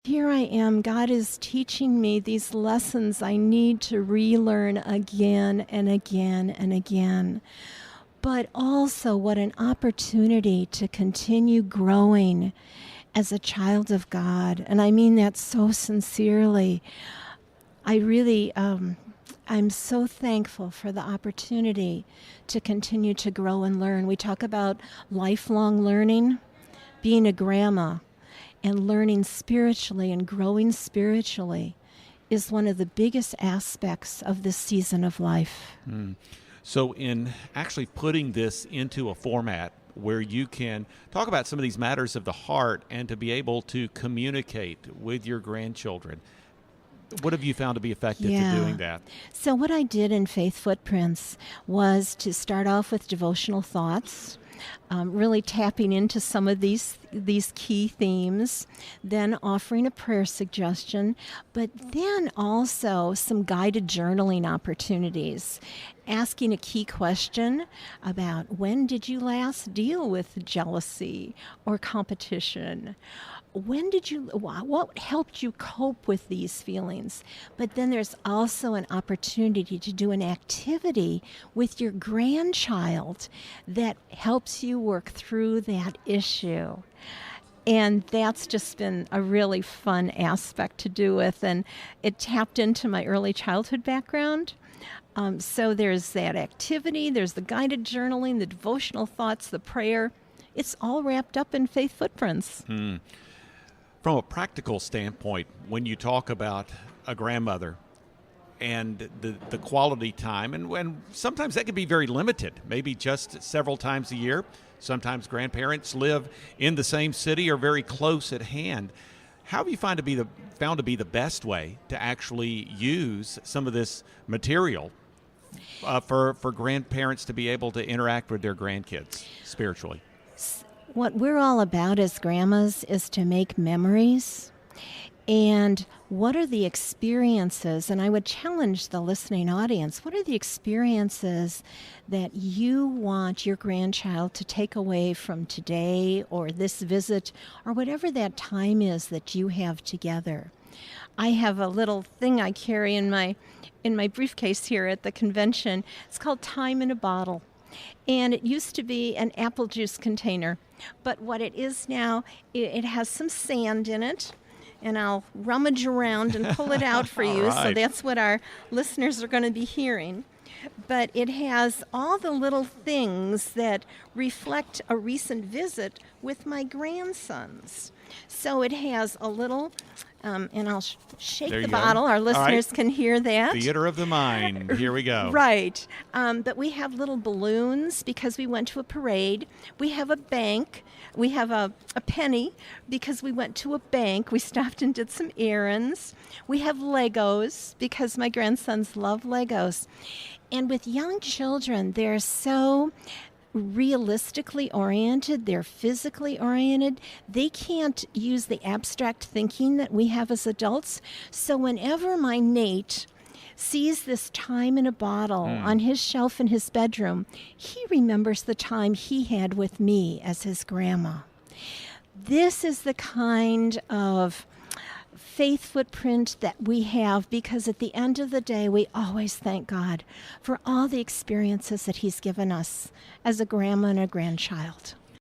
Here I am. God is teaching me these lessons I need to relearn again and again and again. But also, what an opportunity to continue growing as a child of God. And I mean that so sincerely. I really, I'm so thankful for the opportunity to continue to grow and learn. We talk about lifelong learning, being a grandma, and learning spiritually and growing spiritually is one of the biggest aspects of this season of life. So in actually putting this into a format where you can talk about some of these matters of the heart and to be able to communicate with your grandchildren, what have you found to be effective to doing that? So what I did in Faith Footprints was to start off with devotional thoughts, really tapping into some of these key themes, then offering a prayer suggestion, but then also some guided journaling opportunities, asking a key question about when did you last deal with jealousy or competition? What helped you cope with these feelings? But then there's also an opportunity to do an activity with your grandchild that helps you work through that issue. And that's just been a really fun aspect to do with. And it tapped into my early childhood background. So there's that activity, there's the guided journaling, the devotional thoughts, the prayer. It's all wrapped up in Faith Footprints. From a practical standpoint, when you talk about a grandmother and the quality time, and sometimes that can be very limited, maybe just several times a year. Sometimes grandparents live in the same city or very close at hand. How have you found to be the best way to actually use some of this material for grandparents to be able to interact with their grandkids spiritually? What we're all about as grandmas is to make memories. And what are the experiences, and I would challenge the listening audience, what are the experiences that you want your grandchild to take away from today or this visit or whatever that time is that you have together? I have a little thing I carry in my briefcase here at the convention. It's called Time in a Bottle. And it used to be an apple juice container. But what it is now, it has some sand in it. And I'll rummage around and pull it out for you. Right. So that's what our listeners are going to be hearing. But it has all the little things that reflect a recent visit with my grandsons. So it has a little, and I'll shake the bottle. Our listeners can hear that. Theater of the mind. Here we go. Right. But we have little balloons because we went to a parade. We have a bank. We have a penny because we went to a bank. We stopped and did some errands. We have Legos because my grandsons love Legos. And with young children, they're so realistically oriented, they're physically oriented. They can't use the abstract thinking that we have as adults. So whenever my Nate sees this Time in a Bottle on his shelf in his bedroom, he remembers the time he had with me as his grandma. This is the kind of faith footprint that we have, because at the end of the day, we always thank God for all the experiences that he's given us as a grandma and a grandchild.